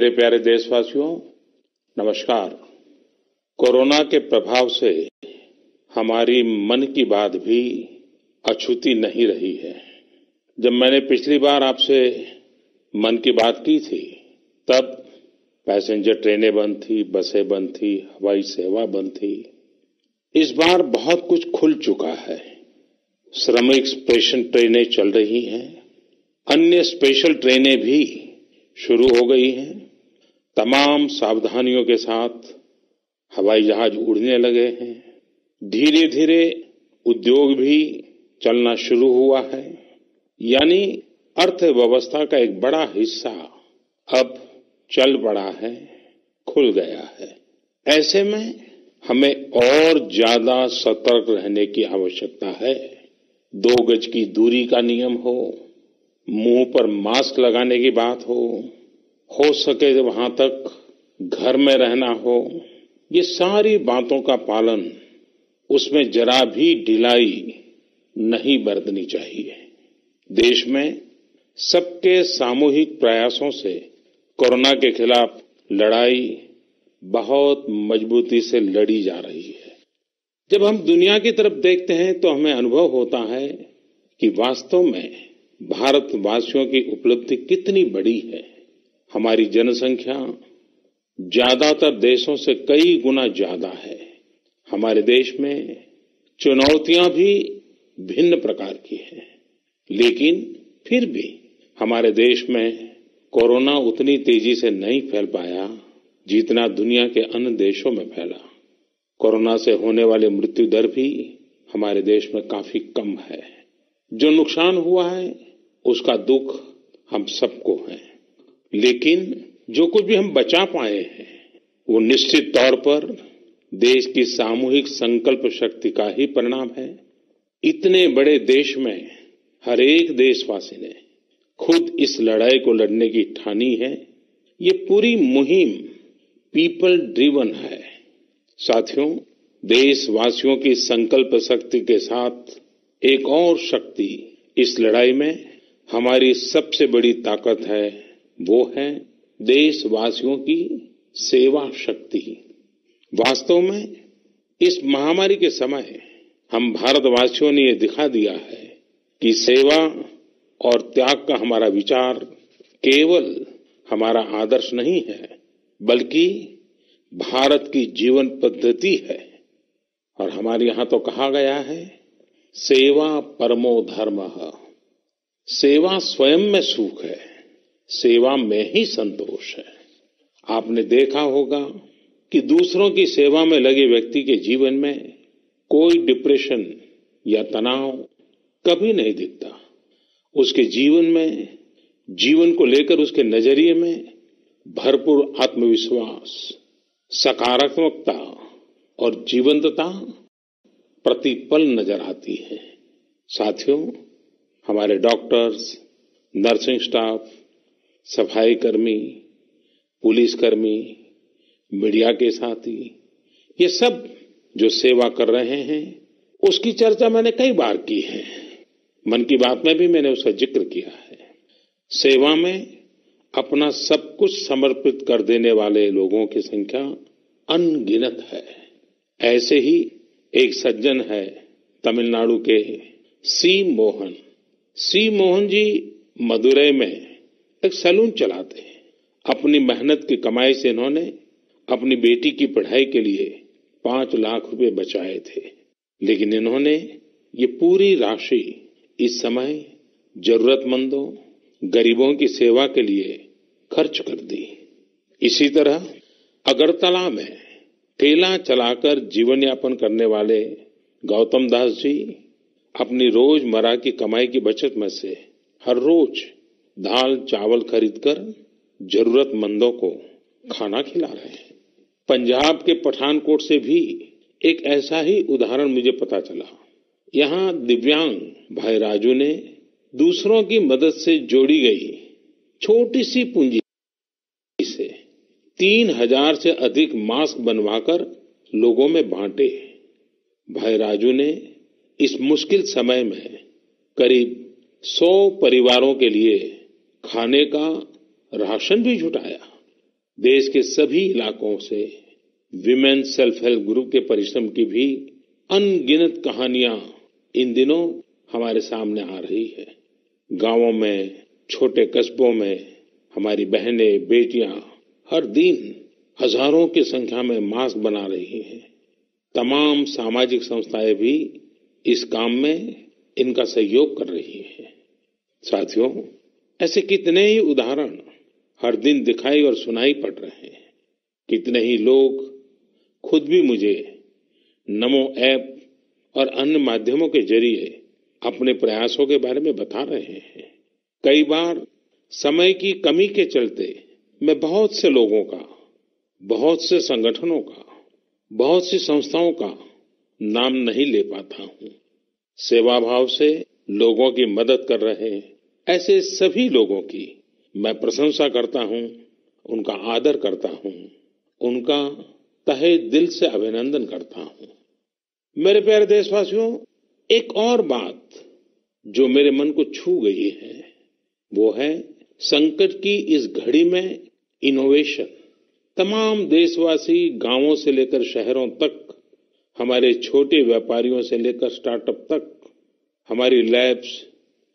मेरे प्यारे देशवासियों, नमस्कार। कोरोना के प्रभाव से हमारी मन की बात भी अछूती नहीं रही है। जब मैंने पिछली बार आपसे मन की बात की थी, तब पैसेंजर ट्रेनें बंद थी, बसें बंद थी, हवाई सेवा बंद थी। इस बार बहुत कुछ खुल चुका है। श्रमिक स्पेशल ट्रेनें चल रही हैं, अन्य स्पेशल ट्रेनें भी शुरू हो गई हैं। तमाम सावधानियों के साथ हवाई जहाज उड़ने लगे हैं। धीरे धीरे उद्योग भी चलना शुरू हुआ है, यानी अर्थव्यवस्था का एक बड़ा हिस्सा अब चल पड़ा है, खुल गया है। ऐसे में हमें और ज्यादा सतर्क रहने की आवश्यकता है। 2 गज की दूरी का नियम हो, मुंह पर मास्क लगाने की बात हो सके वहां तक घर में रहना हो, ये सारी बातों का पालन, उसमें जरा भी ढिलाई नहीं बरतनी चाहिए। देश में सबके सामूहिक प्रयासों से कोरोना के खिलाफ लड़ाई बहुत मजबूती से लड़ी जा रही है। जब हम दुनिया की तरफ देखते हैं तो हमें अनुभव होता है कि वास्तव में भारतवासियों की उपलब्धि कितनी बड़ी है। हमारी जनसंख्या ज्यादातर देशों से कई गुना ज्यादा है। हमारे देश में चुनौतियां भी भिन्न प्रकार की हैं, लेकिन फिर भी हमारे देश में कोरोना उतनी तेजी से नहीं फैल पाया जितना दुनिया के अन्य देशों में फैला। कोरोना से होने वाली मृत्यु दर भी हमारे देश में काफी कम है। जो नुकसान हुआ है उसका दुख हम सबको है, लेकिन जो कुछ भी हम बचा पाए हैं वो निश्चित तौर पर देश की सामूहिक संकल्प शक्ति का ही परिणाम है। इतने बड़े देश में हर एक देशवासी ने खुद इस लड़ाई को लड़ने की ठानी है। ये पूरी मुहिम पीपल ड्रिवन है। साथियों, देशवासियों की संकल्प शक्ति के साथ एक और शक्ति इस लड़ाई में हमारी सबसे बड़ी ताकत है, वो है देशवासियों की सेवा शक्ति। वास्तव में इस महामारी के समय हम भारतवासियों ने ये दिखा दिया है कि सेवा और त्याग का हमारा विचार केवल हमारा आदर्श नहीं है, बल्कि भारत की जीवन पद्धति है। और हमारे यहाँ तो कहा गया है, सेवा परमो धर्मः। सेवा स्वयं में सुख है, सेवा में ही संतोष है। आपने देखा होगा कि दूसरों की सेवा में लगे व्यक्ति के जीवन में कोई डिप्रेशन या तनाव कभी नहीं दिखता। उसके जीवन में, जीवन को लेकर उसके नजरिए में भरपूर आत्मविश्वास, सकारात्मकता और जीवंतता प्रतिपल नजर आती है। साथियों, हमारे डॉक्टर्स, नर्सिंग स्टाफ, सफाई कर्मी, पुलिसकर्मी, मीडिया के साथी, ये सब जो सेवा कर रहे हैं, उसकी चर्चा मैंने कई बार की है। मन की बात में भी मैंने उसका जिक्र किया है। सेवा में अपना सब कुछ समर्पित कर देने वाले लोगों की संख्या अनगिनत है। ऐसे ही एक सज्जन है तमिलनाडु के सी मोहन। सी मोहन जी मदुरई में एक सैलून चलाते हैं। अपनी मेहनत की कमाई से इन्होंने अपनी बेटी की पढ़ाई के लिए 5 लाख रुपए बचाए थे, लेकिन इन्होंने ये पूरी राशि इस समय जरूरतमंदों, गरीबों की सेवा के लिए खर्च कर दी। इसी तरह अगरतला में ठेला चलाकर जीवन यापन करने वाले गौतम दास जी अपनी रोजमर्रा की कमाई की बचत में से हर रोज दाल चावल खरीदकर जरूरतमंदों को खाना खिला रहे हैं। पंजाब के पठानकोट से भी एक ऐसा ही उदाहरण मुझे पता चला। यहाँ दिव्यांग भाई राजू ने दूसरों की मदद से जोड़ी गई छोटी सी पूंजी से 3000 से अधिक मास्क बनवाकर लोगों में बांटे। भाई राजू ने इस मुश्किल समय में करीब 100 परिवारों के लिए खाने का राशन भी जुटाया। देश के सभी इलाकों से विमेन सेल्फ हेल्प ग्रुप के परिश्रम की भी अनगिनत कहानियां इन दिनों हमारे सामने आ रही है। गांवों में, छोटे कस्बों में हमारी बहनें, बेटियां हर दिन हजारों की संख्या में मास्क बना रही हैं। तमाम सामाजिक संस्थाएं भी इस काम में इनका सहयोग कर रही हैं। साथियों, ऐसे कितने ही उदाहरण हर दिन दिखाई और सुनाई पड़ रहे हैं। कितने ही लोग खुद भी मुझे नमो ऐप और अन्य माध्यमों के जरिए अपने प्रयासों के बारे में बता रहे हैं। कई बार समय की कमी के चलते मैं बहुत से लोगों का, बहुत से संगठनों का, बहुत सी संस्थाओं का नाम नहीं ले पाता हूं। सेवा भाव से लोगों की मदद कर रहे ऐसे सभी लोगों की मैं प्रशंसा करता हूं, उनका आदर करता हूं, उनका तहे दिल से अभिनंदन करता हूं। मेरे प्यारे देशवासियों, एक और बात जो मेरे मन को छू गई है वो है संकट की इस घड़ी में इनोवेशन। तमाम देशवासी गांवों से लेकर शहरों तक, हमारे छोटे व्यापारियों से लेकर स्टार्टअप तक, हमारी लैब्स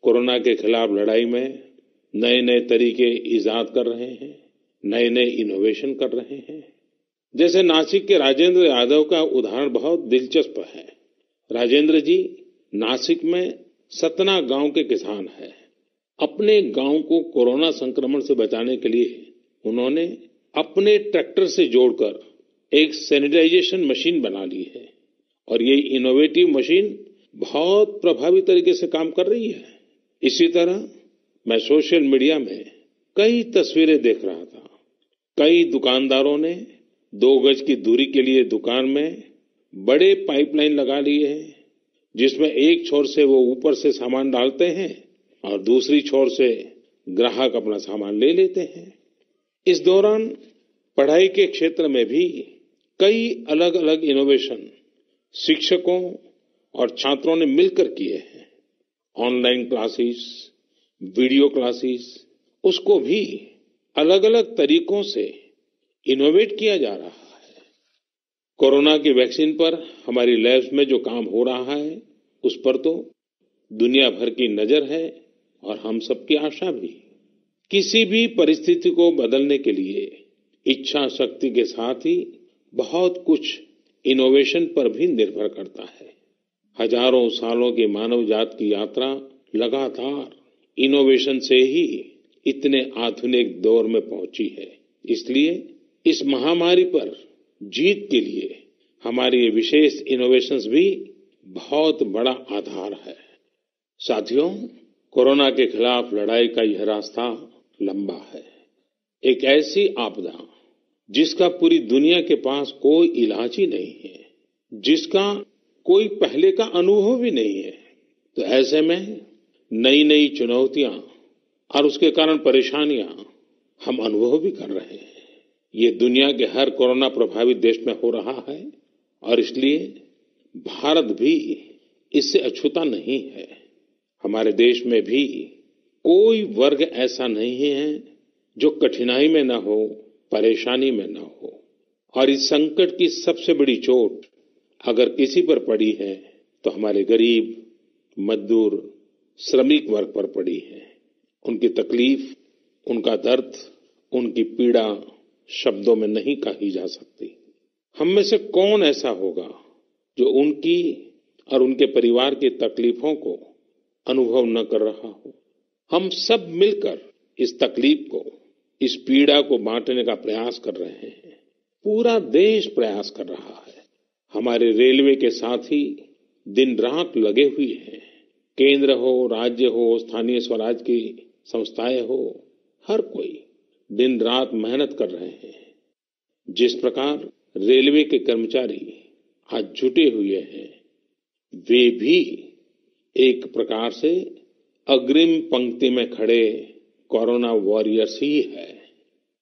कोरोना के खिलाफ लड़ाई में नए नए तरीके इजाद कर रहे हैं, नए नए इनोवेशन कर रहे हैं। जैसे नासिक के राजेंद्र यादव का उदाहरण बहुत दिलचस्प है। राजेंद्र जी नासिक में सतना गांव के किसान हैं। अपने गांव को कोरोना संक्रमण से बचाने के लिए उन्होंने अपने ट्रैक्टर से जोड़कर एक सैनिटाइजेशन मशीन बना ली है और ये इनोवेटिव मशीन बहुत प्रभावी तरीके से काम कर रही है। इसी तरह मैं सोशल मीडिया में कई तस्वीरें देख रहा था। कई दुकानदारों ने 2 गज की दूरी के लिए दुकान में बड़े पाइपलाइन लगा लिए हैं, जिसमें एक छोर से वो ऊपर से सामान डालते हैं और दूसरी छोर से ग्राहक अपना सामान ले लेते हैं। इस दौरान पढ़ाई के क्षेत्र में भी कई अलग अलग इनोवेशन शिक्षकों और छात्रों ने मिलकर किए हैं। ऑनलाइन क्लासेस, वीडियो क्लासेस, उसको भी अलग अलग तरीकों से इनोवेट किया जा रहा है। कोरोना की वैक्सीन पर हमारी लैब्स में जो काम हो रहा है उस पर तो दुनिया भर की नजर है और हम सबकी आशा भी। किसी भी परिस्थिति को बदलने के लिए इच्छा शक्ति के साथ ही बहुत कुछ इनोवेशन पर भी निर्भर करता है। हजारों सालों की मानव जात की यात्रा लगातार इनोवेशन से ही इतने आधुनिक दौर में पहुंची है। इसलिए इस महामारी पर जीत के लिए हमारे ये विशेष इनोवेशंस भी बहुत बड़ा आधार है। साथियों, कोरोना के खिलाफ लड़ाई का यह रास्ता लंबा है। एक ऐसी आपदा जिसका पूरी दुनिया के पास कोई इलाज ही नहीं है, जिसका कोई पहले का अनुभव भी नहीं है, तो ऐसे में नई नई चुनौतियां और उसके कारण परेशानियां हम अनुभव भी कर रहे हैं। ये दुनिया के हर कोरोना प्रभावित देश में हो रहा है और इसलिए भारत भी इससे अछूता नहीं है। हमारे देश में भी कोई वर्ग ऐसा नहीं है जो कठिनाई में न हो, परेशानी में न हो। और इस संकट की सबसे बड़ी चोट अगर किसी पर पड़ी है तो हमारे गरीब, मजदूर, श्रमिक वर्ग पर पड़ी है। उनकी तकलीफ, उनका दर्द, उनकी पीड़ा शब्दों में नहीं कही जा सकती। हम में से कौन ऐसा होगा जो उनकी और उनके परिवार की तकलीफों को अनुभव न कर रहा हो। हम सब मिलकर इस तकलीफ को, इस पीड़ा को बांटने का प्रयास कर रहे हैं। पूरा देश प्रयास कर रहा है। हमारे रेलवे के साथी दिन रात लगे हुए हैं। केंद्र हो, राज्य हो, स्थानीय स्वराज की संस्थाएं हो, हर कोई दिन रात मेहनत कर रहे हैं। जिस प्रकार रेलवे के कर्मचारी आज जुटे हुए हैं, वे भी एक प्रकार से अग्रिम पंक्ति में खड़े कोरोना वॉरियर्स ही है।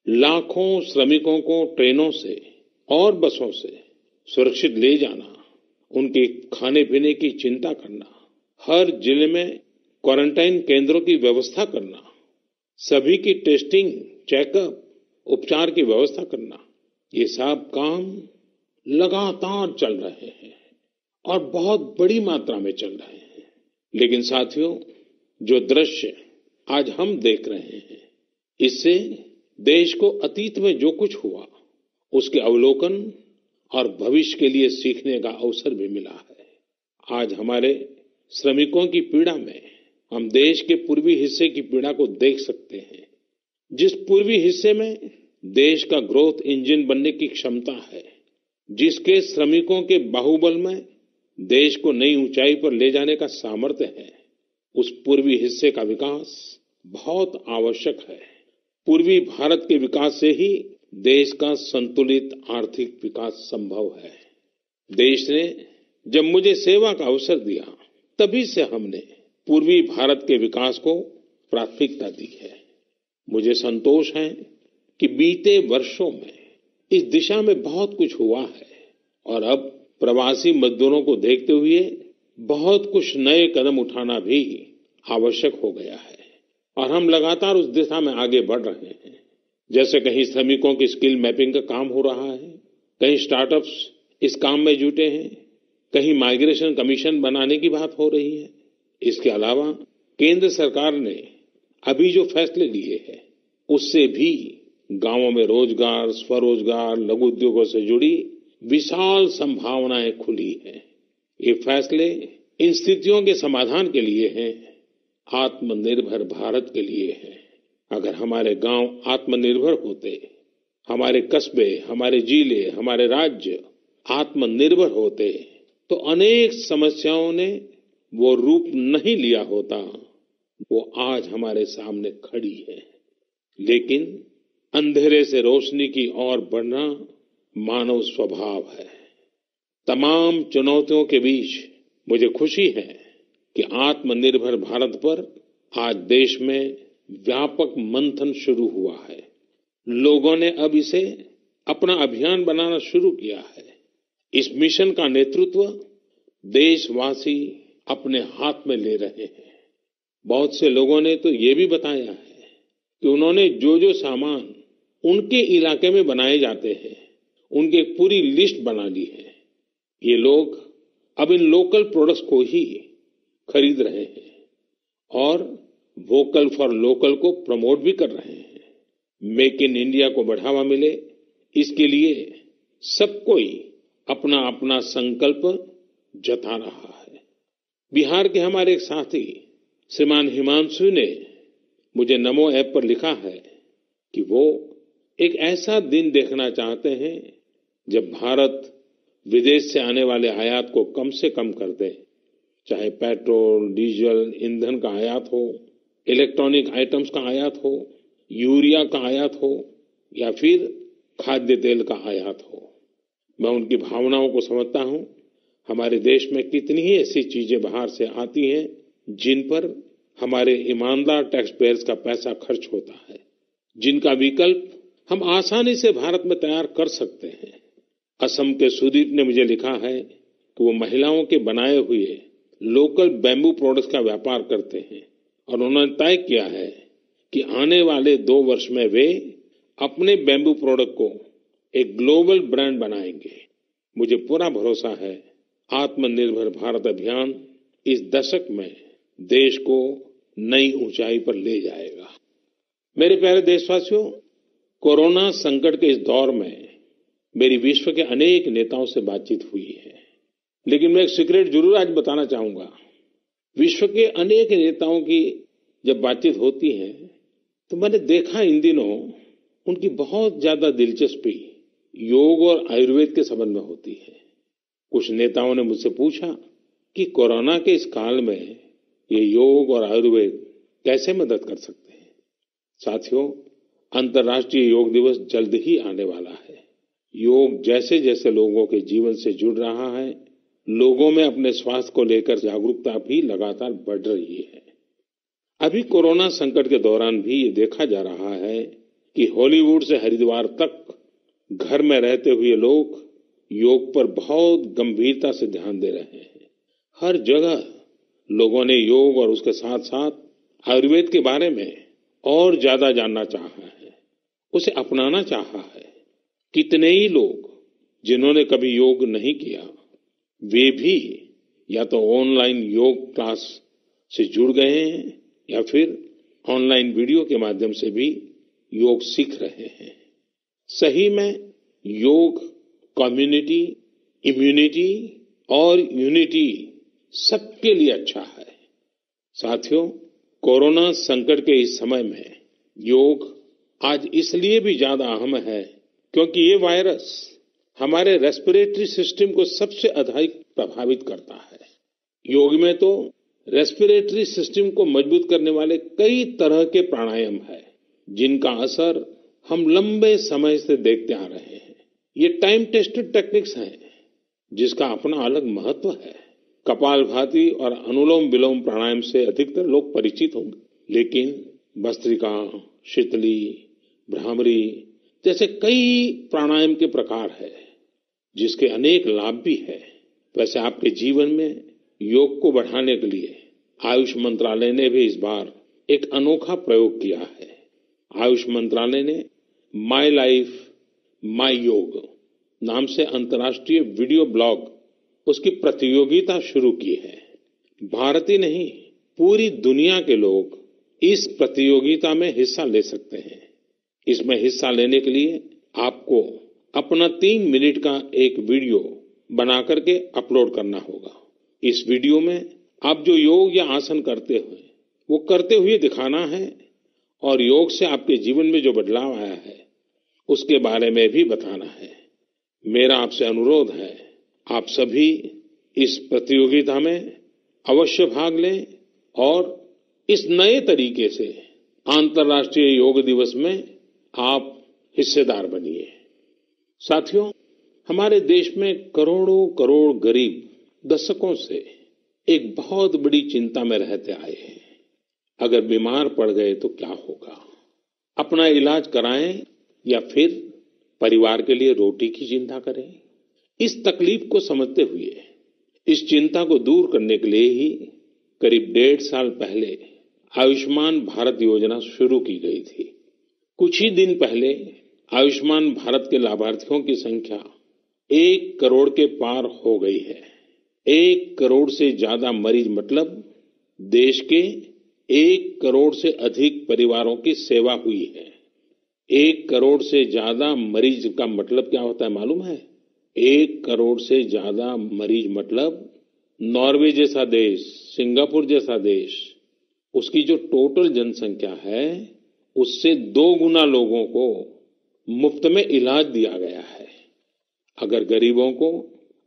लाखों श्रमिकों को ट्रेनों से और बसों से सुरक्षित ले जाना, उनके खाने पीने की चिंता करना, हर जिले में क्वारंटाइन केंद्रों की व्यवस्था करना, सभी की टेस्टिंग, चेकअप उपचार की व्यवस्था करना, ये सब काम लगातार चल रहे हैं और बहुत बड़ी मात्रा में चल रहे हैं। लेकिन साथियों, जो दृश्य आज हम देख रहे हैं, इससे देश को अतीत में जो कुछ हुआ उसके अवलोकन और भविष्य के लिए सीखने का अवसर भी मिला है। आज हमारे श्रमिकों की पीड़ा में हम देश के पूर्वी हिस्से की पीड़ा को देख सकते हैं। जिस पूर्वी हिस्से में देश का ग्रोथ इंजन बनने की क्षमता है, जिसके श्रमिकों के बाहुबल में देश को नई ऊंचाई पर ले जाने का सामर्थ्य है, उस पूर्वी हिस्से का विकास बहुत आवश्यक है। पूर्वी भारत के विकास से ही देश का संतुलित आर्थिक विकास संभव है। देश ने जब मुझे सेवा का अवसर दिया, तभी से हमने पूर्वी भारत के विकास को प्राथमिकता दी है। मुझे संतोष है कि बीते वर्षों में इस दिशा में बहुत कुछ हुआ है और अब प्रवासी मजदूरों को देखते हुए बहुत कुछ नए कदम उठाना भी आवश्यक हो गया है और हम लगातार उस दिशा में आगे बढ़ रहे हैं। जैसे कहीं श्रमिकों की स्किल मैपिंग का काम हो रहा है, कहीं स्टार्टअप्स इस काम में जुटे हैं, कहीं माइग्रेशन कमीशन बनाने की बात हो रही है। इसके अलावा केंद्र सरकार ने अभी जो फैसले लिए हैं, उससे भी गांवों में रोजगार, स्वरोजगार, लघु उद्योगों से जुड़ी विशाल संभावनाएं खुली हैं। ये फैसले इन स्थितियों के समाधान के लिए हैं, आत्मनिर्भर भारत के लिए हैं। अगर हमारे गांव आत्मनिर्भर होते, हमारे कस्बे, हमारे जिले, हमारे राज्य आत्मनिर्भर होते, तो अनेक समस्याओं ने वो रूप नहीं लिया होता, वो आज हमारे सामने खड़ी है। लेकिन अंधेरे से रोशनी की ओर बढ़ना मानव स्वभाव है। तमाम चुनौतियों के बीच मुझे खुशी है कि आत्मनिर्भर भारत पर आज देश में व्यापक मंथन शुरू हुआ है। लोगों ने अब इसे अपना अभियान बनाना शुरू किया है। इस मिशन का नेतृत्व देशवासी अपने हाथ में ले रहे हैं। बहुत से लोगों ने तो ये भी बताया है कि उन्होंने जो जो सामान उनके इलाके में बनाए जाते हैं, उनकी एक पूरी लिस्ट बना ली है। ये लोग अब इन लोकल प्रोडक्ट्स को ही खरीद रहे हैं और वोकल फॉर लोकल को प्रमोट भी कर रहे हैं। मेक इन इंडिया को बढ़ावा मिले, इसके लिए सब कोई अपना अपना संकल्प जता रहा है। बिहार के हमारे एक साथी श्रीमान हिमांशु ने मुझे नमो ऐप पर लिखा है कि वो एक ऐसा दिन देखना चाहते हैं जब भारत विदेश से आने वाले आयात को कम से कम कर दे, चाहे पेट्रोल, डीजल, ईंधन का आयात हो, इलेक्ट्रॉनिक आइटम्स का आयात हो, यूरिया का आयात हो या फिर खाद्य तेल का आयात हो। मैं उनकी भावनाओं को समझता हूं। हमारे देश में कितनी ही ऐसी चीजें बाहर से आती हैं जिन पर हमारे ईमानदार टैक्स पेयर्स का पैसा खर्च होता है, जिनका विकल्प हम आसानी से भारत में तैयार कर सकते हैं। असम के सुदीप ने मुझे लिखा है कि वो महिलाओं के बनाए हुए लोकल बैम्बू प्रोडक्ट्स का व्यापार करते हैं और उन्होंने तय किया है कि आने वाले 2 वर्ष में वे अपने बैम्बू प्रोडक्ट को एक ग्लोबल ब्रांड बनाएंगे। मुझे पूरा भरोसा है आत्मनिर्भर भारत अभियान इस दशक में देश को नई ऊंचाई पर ले जाएगा। मेरे प्यारे देशवासियों, कोरोना संकट के इस दौर में मेरी विश्व के अनेक नेताओं से बातचीत हुई है, लेकिन मैं एक सीक्रेट जरूर आज बताना चाहूंगा। विश्व के अनेक नेताओं की जब बातचीत होती है तो मैंने देखा इन दिनों उनकी बहुत ज्यादा दिलचस्पी योग और आयुर्वेद के संबंध में होती है। कुछ नेताओं ने मुझसे पूछा कि कोरोना के इस काल में ये योग और आयुर्वेद कैसे मदद कर सकते हैं। साथियों, अंतर्राष्ट्रीय योग दिवस जल्द ही आने वाला है। योग जैसे जैसे लोगों के जीवन से जुड़ रहा है, लोगों में अपने स्वास्थ्य को लेकर जागरूकता भी लगातार बढ़ रही है। अभी कोरोना संकट के दौरान भी ये देखा जा रहा है कि हॉलीवुड से हरिद्वार तक घर में रहते हुए लोग योग पर बहुत गंभीरता से ध्यान दे रहे हैं। हर जगह लोगों ने योग और उसके साथ साथ आयुर्वेद के बारे में और ज्यादा जानना चाहा है। उसे अपनाना चाहा है। कितने ही लोग जिन्होंने कभी योग नहीं किया, वे भी या तो ऑनलाइन योग क्लास से जुड़ गए हैं या फिर ऑनलाइन वीडियो के माध्यम से भी योग सीख रहे हैं। सही में योग कम्युनिटी, इम्यूनिटी और यूनिटी सबके लिए अच्छा है। साथियों, कोरोना संकट के इस समय में योग आज इसलिए भी ज्यादा अहम है क्योंकि ये वायरस हमारे रेस्पिरेटरी सिस्टम को सबसे अधिक प्रभावित करता है। योग में तो रेस्पिरेटरी सिस्टम को मजबूत करने वाले कई तरह के प्राणायाम है, जिनका असर हम लंबे समय से देखते आ रहे हैं। ये टाइम टेस्टेड टेक्निक्स हैं, जिसका अपना अलग महत्व है। कपालभाति और अनुलोम विलोम प्राणायाम से अधिकतर लोग परिचित होंगे, लेकिन भस्त्रिका, शीतली, भ्रामरी जैसे कई प्राणायाम के प्रकार है, जिसके अनेक लाभ भी है। वैसे आपके जीवन में योग को बढ़ाने के लिए आयुष मंत्रालय ने भी इस बार एक अनोखा प्रयोग किया है। आयुष मंत्रालय ने माय लाइफ माय योग नाम से अंतर्राष्ट्रीय वीडियो ब्लॉग उसकी प्रतियोगिता शुरू की है। भारत ही नहीं, पूरी दुनिया के लोग इस प्रतियोगिता में हिस्सा ले सकते हैं। इसमें हिस्सा लेने के लिए आपको अपना 3 मिनट का एक वीडियो बना करके अपलोड करना होगा। इस वीडियो में आप जो योग या आसन करते हैं वो करते हुए दिखाना है और योग से आपके जीवन में जो बदलाव आया है उसके बारे में भी बताना है। मेरा आपसे अनुरोध है, आप सभी इस प्रतियोगिता में अवश्य भाग लें और इस नए तरीके से अंतर्राष्ट्रीय योग दिवस में आप हिस्सेदार बनिए। साथियों, हमारे देश में करोड़ों करोड़ गरीब दशकों से एक बहुत बड़ी चिंता में रहते आए हैं। अगर बीमार पड़ गए तो क्या होगा? अपना इलाज कराएं या फिर परिवार के लिए रोटी की चिंता करें? इस तकलीफ को समझते हुए इस चिंता को दूर करने के लिए ही करीब 1.5 साल पहले आयुष्मान भारत योजना शुरू की गई थी। कुछ ही दिन पहले आयुष्मान भारत के लाभार्थियों की संख्या 1 करोड़ के पार हो गई है। 1 करोड़ से ज्यादा मरीज मतलब देश के 1 करोड़ से अधिक परिवारों की सेवा हुई है। 1 करोड़ से ज्यादा मरीज का मतलब क्या होता है मालूम है? 1 करोड़ से ज्यादा मरीज मतलब नॉर्वे जैसा देश, सिंगापुर जैसा देश, उसकी जो टोटल जनसंख्या है उससे 2 गुना लोगों को मुफ्त में इलाज दिया गया है। अगर गरीबों को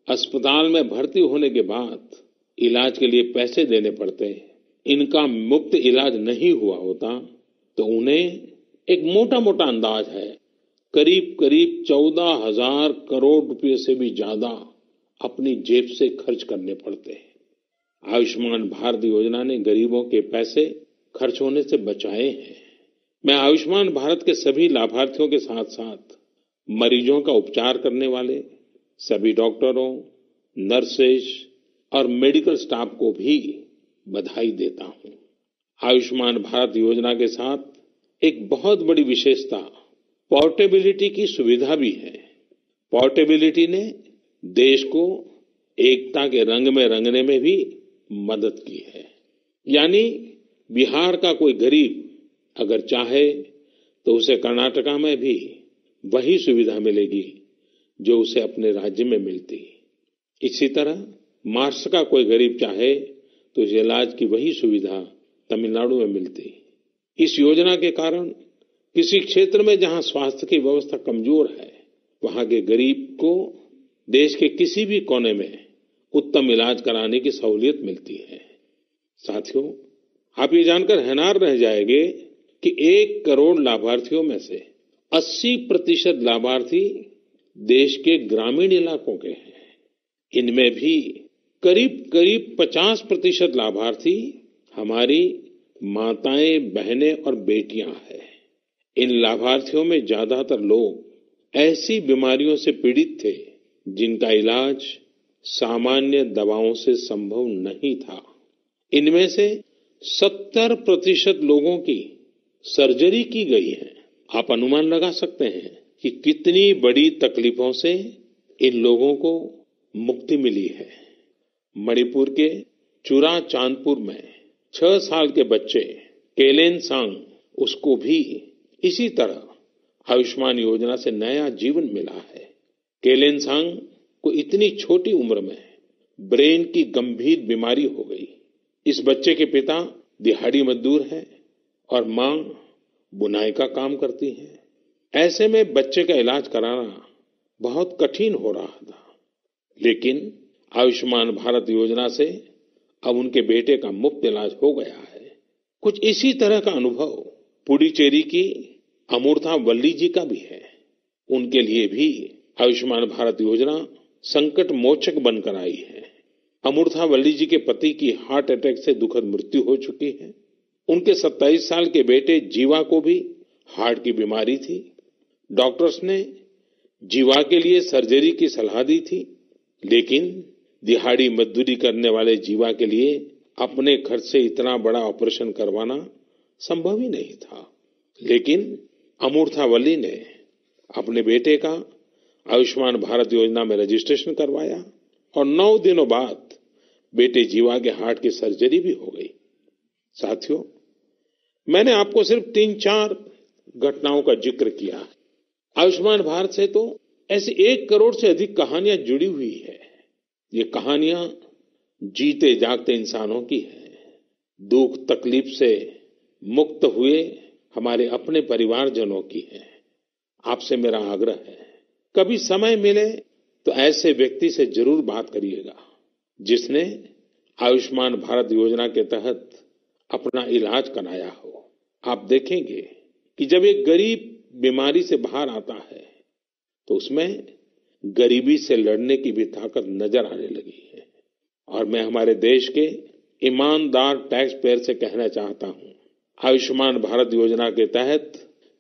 अस्पताल में भर्ती होने के बाद इलाज के लिए पैसे देने पड़ते, इनका मुफ्त इलाज नहीं हुआ होता, तो उन्हें एक मोटा मोटा अंदाज है करीब करीब 14,000 करोड़ रुपए से भी ज्यादा अपनी जेब से खर्च करने पड़ते हैं। आयुष्मान भारत योजना ने गरीबों के पैसे खर्च होने से बचाए हैं। मैं आयुष्मान भारत के सभी लाभार्थियों के साथ साथ मरीजों का उपचार करने वाले सभी डॉक्टरों, नर्सेज और मेडिकल स्टाफ को भी बधाई देता हूं। आयुष्मान भारत योजना के साथ एक बहुत बड़ी विशेषता पोर्टेबिलिटी की सुविधा भी है। पोर्टेबिलिटी ने देश को एकता के रंग में रंगने में भी मदद की है। यानी बिहार का कोई गरीब अगर चाहे तो उसे कर्नाटका में भी वही सुविधा मिलेगी जो उसे अपने राज्य में मिलती। इसी तरह महाराष्ट्र का कोई गरीब चाहे तो उसे इलाज की वही सुविधा तमिलनाडु में मिलती। इस योजना के कारण किसी क्षेत्र में जहां स्वास्थ्य की व्यवस्था कमजोर है, वहां के गरीब को देश के किसी भी कोने में उत्तम इलाज कराने की सहूलियत मिलती है। साथियों, आप ये जानकर हैरान रह जाएंगे कि 1 करोड़ लाभार्थियों में से 80% लाभार्थी देश के ग्रामीण इलाकों के हैं। इनमें भी करीब करीब 50% लाभार्थी हमारी माताएं, बहनें और बेटियां हैं। इन लाभार्थियों में ज्यादातर लोग ऐसी बीमारियों से पीड़ित थे जिनका इलाज सामान्य दवाओं से संभव नहीं था। इनमें से 70% लोगों की सर्जरी की गई है। आप अनुमान लगा सकते हैं कि कितनी बड़ी तकलीफों से इन लोगों को मुक्ति मिली है। मणिपुर के चुराचांदपुर में 6 साल के बच्चे केलेनसांग, उसको भी इसी तरह आयुष्मान योजना से नया जीवन मिला है। केलेनसांग को इतनी छोटी उम्र में ब्रेन की गंभीर बीमारी हो गई। इस बच्चे के पिता दिहाड़ी मजदूर हैं और मां बुनाई का काम करती हैं। ऐसे में बच्चे का इलाज कराना बहुत कठिन हो रहा था, लेकिन आयुष्मान भारत योजना से अब उनके बेटे का मुफ्त इलाज हो गया है। कुछ इसी तरह का अनुभव पुडुचेरी की अमूर्था वल्ली जी का भी है। उनके लिए भी आयुष्मान भारत योजना संकट मोचक बनकर आई है। अमूर्था वल्ली जी के पति की हार्ट अटैक से दुखद मृत्यु हो चुकी है। उनके 27 साल के बेटे जीवा को भी हार्ट की बीमारी थी। डॉक्टर्स ने जीवा के लिए सर्जरी की सलाह दी थी, लेकिन दिहाड़ी मजदूरी करने वाले जीवा के लिए अपने खर्च से इतना बड़ा ऑपरेशन करवाना संभव ही नहीं था। लेकिन अमूर्था वल्ली ने अपने बेटे का आयुष्मान भारत योजना में रजिस्ट्रेशन करवाया और 9 दिनों बाद बेटे जीवा के हार्ट की सर्जरी भी हो गई। साथियों, मैंने आपको सिर्फ 3-4 घटनाओं का जिक्र किया है। आयुष्मान भारत से तो ऐसी 1 करोड़ से अधिक कहानियां जुड़ी हुई है। ये कहानियां जीते जागते इंसानों की हैं। दुख तकलीफ से मुक्त हुए हमारे अपने परिवारजनों की है। आपसे मेरा आग्रह है, कभी समय मिले तो ऐसे व्यक्ति से जरूर बात करिएगा जिसने आयुष्मान भारत योजना के तहत अपना इलाज कराया हो। आप देखेंगे कि जब एक गरीब बीमारी से बाहर आता है तो उसमें गरीबी से लड़ने की भी ताकत नजर आने लगी है। और मैं हमारे देश के ईमानदार टैक्स पेयर से कहना चाहता हूं, आयुष्मान भारत योजना के तहत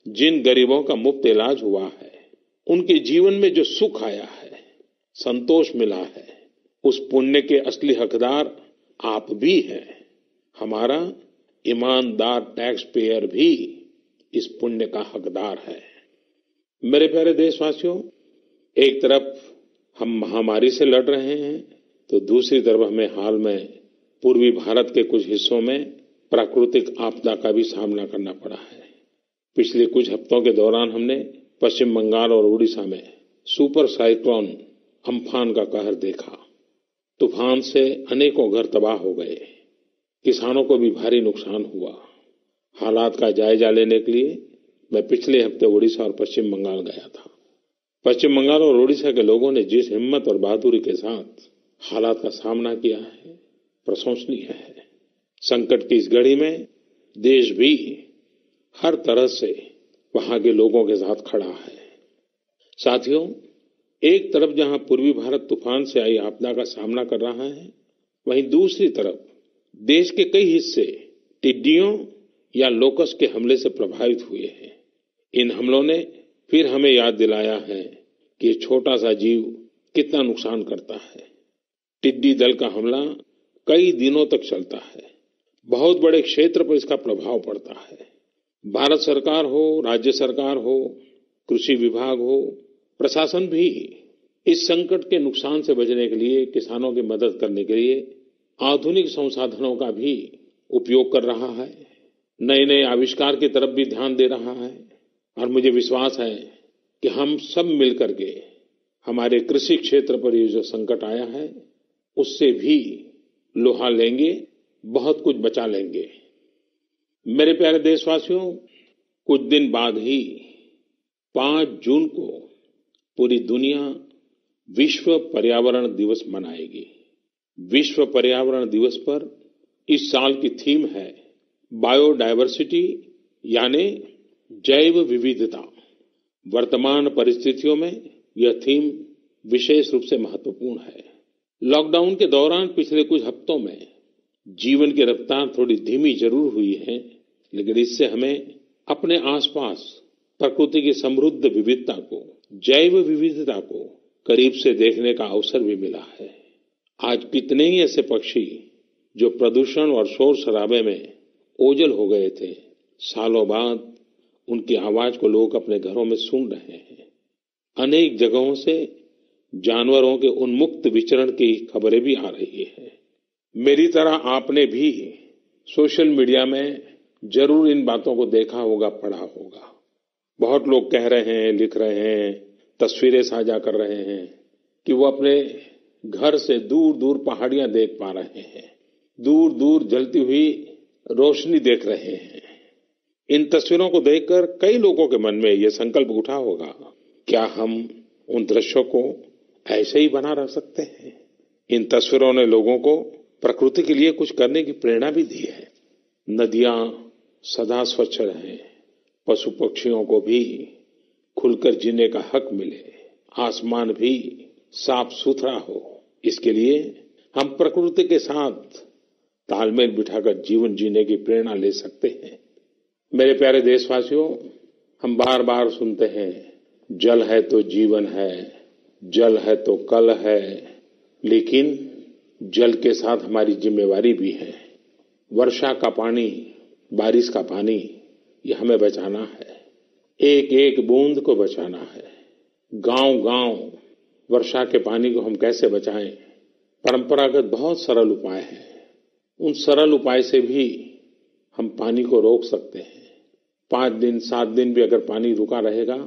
जिन गरीबों का मुफ्त इलाज हुआ है, उनके जीवन में जो सुख आया है, संतोष मिला है, उस पुण्य के असली हकदार आप भी हैं। हमारा ईमानदार टैक्स पेयर भी इस पुण्य का हकदार है। मेरे प्यारे देशवासियों, एक तरफ हम महामारी से लड़ रहे हैं तो दूसरी तरफ हमें हाल में पूर्वी भारत के कुछ हिस्सों में प्राकृतिक आपदा का भी सामना करना पड़ा है। पिछले कुछ हफ्तों के दौरान हमने पश्चिम बंगाल और उड़ीसा में सुपर साइक्लोन अम्फान का कहर देखा। तूफान से अनेकों घर तबाह हो गए, किसानों को भी भारी नुकसान हुआ। हालात का जायजा लेने के लिए मैं पिछले हफ्ते उड़ीसा और पश्चिम बंगाल गया था। पश्चिम बंगाल और उड़ीसा के लोगों ने जिस हिम्मत और बहादुरी के साथ हालात का सामना किया है, प्रशंसनीय है। संकट की इस घड़ी में देश भी हर तरह से वहां के लोगों के साथ खड़ा है। साथियों, एक तरफ जहां पूर्वी भारत तूफान से आई आपदा का सामना कर रहा है, वहीं दूसरी तरफ देश के कई हिस्से टिड्डियों या लोकस्ट के हमले से प्रभावित हुए हैं। इन हमलों ने फिर हमें याद दिलाया है कि ये छोटा सा जीव कितना नुकसान करता है। टिड्डी दल का हमला कई दिनों तक चलता है। बहुत बड़े क्षेत्र पर इसका प्रभाव पड़ता है। भारत सरकार हो, राज्य सरकार हो, कृषि विभाग हो, प्रशासन भी इस संकट के नुकसान से बचने के लिए, किसानों की मदद करने के लिए आधुनिक संसाधनों का भी उपयोग कर रहा है। नए नए आविष्कार की तरफ भी ध्यान दे रहा है। और मुझे विश्वास है कि हम सब मिलकर के हमारे कृषि क्षेत्र पर ये जो संकट आया है, उससे भी लोहा लेंगे, बहुत कुछ बचा लेंगे। मेरे प्यारे देशवासियों, कुछ दिन बाद ही 5 जून को पूरी दुनिया विश्व पर्यावरण दिवस मनाएगी। विश्व पर्यावरण दिवस पर इस साल की थीम है बायोडायवर्सिटी, यानी जैव विविधता। वर्तमान परिस्थितियों में यह थीम विशेष रूप से महत्वपूर्ण है। लॉकडाउन के दौरान पिछले कुछ हफ्तों में जीवन की रफ्तार थोड़ी धीमी जरूर हुई है, लेकिन इससे हमें अपने आसपास प्रकृति की समृद्ध विविधता को, जैव विविधता को करीब से देखने का अवसर भी मिला है। आज कितने ही ऐसे पक्षी जो प्रदूषण और शोर शराबे में ओझल हो गए थे, सालों बाद उनकी आवाज को लोग अपने घरों में सुन रहे हैं। अनेक जगहों से जानवरों के उन्मुक्त विचरण की खबरें भी आ रही हैं। मेरी तरह आपने भी सोशल मीडिया में जरूर इन बातों को देखा होगा, पढ़ा होगा। बहुत लोग कह रहे हैं, लिख रहे हैं, तस्वीरें साझा कर रहे हैं कि वो अपने घर से दूर दूर पहाड़ियां देख पा रहे हैं, दूर दूर जलती हुई रोशनी देख रहे हैं। इन तस्वीरों को देखकर कई लोगों के मन में ये संकल्प उठा होगा, क्या हम उन दृश्यों को ऐसे ही बना रख सकते हैं? इन तस्वीरों ने लोगों को प्रकृति के लिए कुछ करने की प्रेरणा भी दी है। नदियां सदा स्वच्छ रहें, पशु पक्षियों को भी खुलकर जीने का हक मिले, आसमान भी साफ सुथरा हो, इसके लिए हम प्रकृति के साथ तालमेल बिठाकर जीवन जीने की प्रेरणा ले सकते हैं। मेरे प्यारे देशवासियों, हम बार बार सुनते हैं, जल है तो जीवन है, जल है तो कल है, लेकिन जल के साथ हमारी जिम्मेवारी भी है। वर्षा का पानी, बारिश का पानी, ये हमें बचाना है। एक एक बूंद को बचाना है। गांव गांव वर्षा के पानी को हम कैसे बचाएं? परंपरागत बहुत सरल उपाय हैं। उन सरल उपाय से भी हम पानी को रोक सकते हैं। 5 दिन 7 दिन भी अगर पानी रुका रहेगा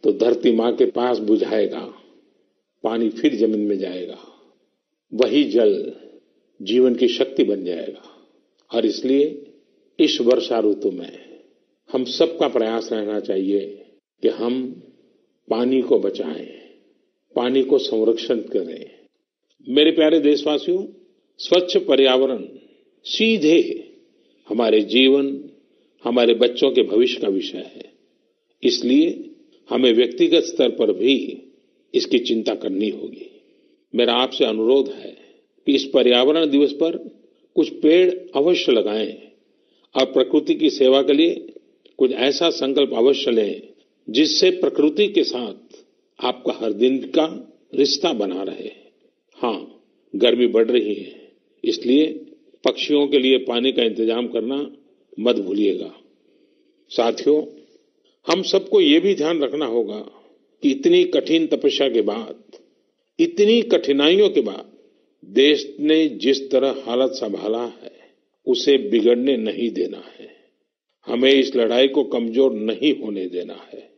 तो धरती माँ के पास बुझाएगा, पानी फिर जमीन में जाएगा, वही जल जीवन की शक्ति बन जाएगा। और इसलिए इस वर्षा ऋतु में हम सबका प्रयास रहना चाहिए कि हम पानी को बचाएं, पानी को संरक्षण करें। मेरे प्यारे देशवासियों, स्वच्छ पर्यावरण सीधे हमारे जीवन, हमारे बच्चों के भविष्य का विषय है। इसलिए हमें व्यक्तिगत स्तर पर भी इसकी चिंता करनी होगी। मेरा आपसे अनुरोध है कि इस पर्यावरण दिवस पर कुछ पेड़ अवश्य लगाएं और प्रकृति की सेवा के लिए कुछ ऐसा संकल्प अवश्य लें जिससे प्रकृति के साथ आपका हर दिन का रिश्ता बना रहे। हाँ, गर्मी बढ़ रही है, इसलिए पक्षियों के लिए पानी का इंतजाम करना मत भूलिएगा। साथियों, हम सबको ये भी ध्यान रखना होगा कि इतनी कठिन तपस्या के बाद, इतनी कठिनाइयों के बाद देश ने जिस तरह हालत संभाला है उसे बिगड़ने नहीं देना है। हमें इस लड़ाई को कमजोर नहीं होने देना है।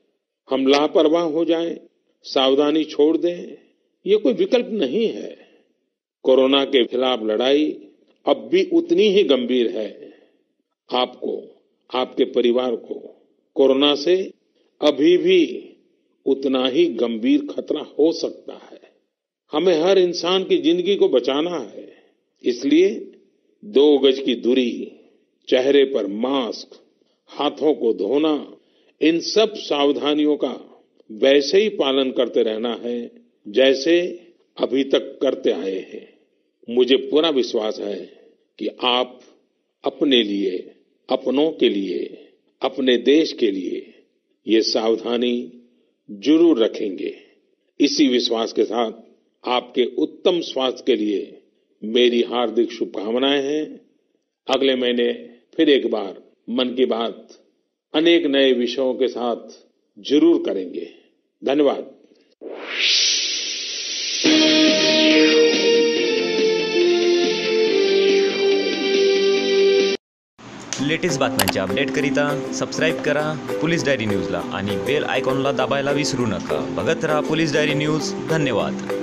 हम लापरवाह हो जाएं, सावधानी छोड़ दें, ये कोई विकल्प नहीं है। कोरोना के खिलाफ लड़ाई अब भी उतनी ही गंभीर है। आपको, आपके परिवार को कोरोना से अभी भी उतना ही गंभीर खतरा हो सकता है। हमें हर इंसान की जिंदगी को बचाना है। इसलिए 2 गज की दूरी, चेहरे पर मास्क, हाथों को धोना, इन सब सावधानियों का वैसे ही पालन करते रहना है जैसे अभी तक करते आए हैं। मुझे पूरा विश्वास है कि आप अपने लिए, अपनों के लिए, अपने देश के लिए ये सावधानी जरूर रखेंगे। इसी विश्वास के साथ आपके उत्तम स्वास्थ्य के लिए मेरी हार्दिक शुभकामनाएं हैं। अगले महीने फिर एक बार मन की बात अनेक नए विषयों के साथ जरूर करेंगे। धन्यवाद। लेटेस्ट बातम्यांचे अपडेट करिता सबस्क्राईब करा पोलीस डायरी न्यूजला आणि बेल आयकॉनला दाबायला विसरू नका। बघत रहा पोलीस डायरी न्यूज। धन्यवाद।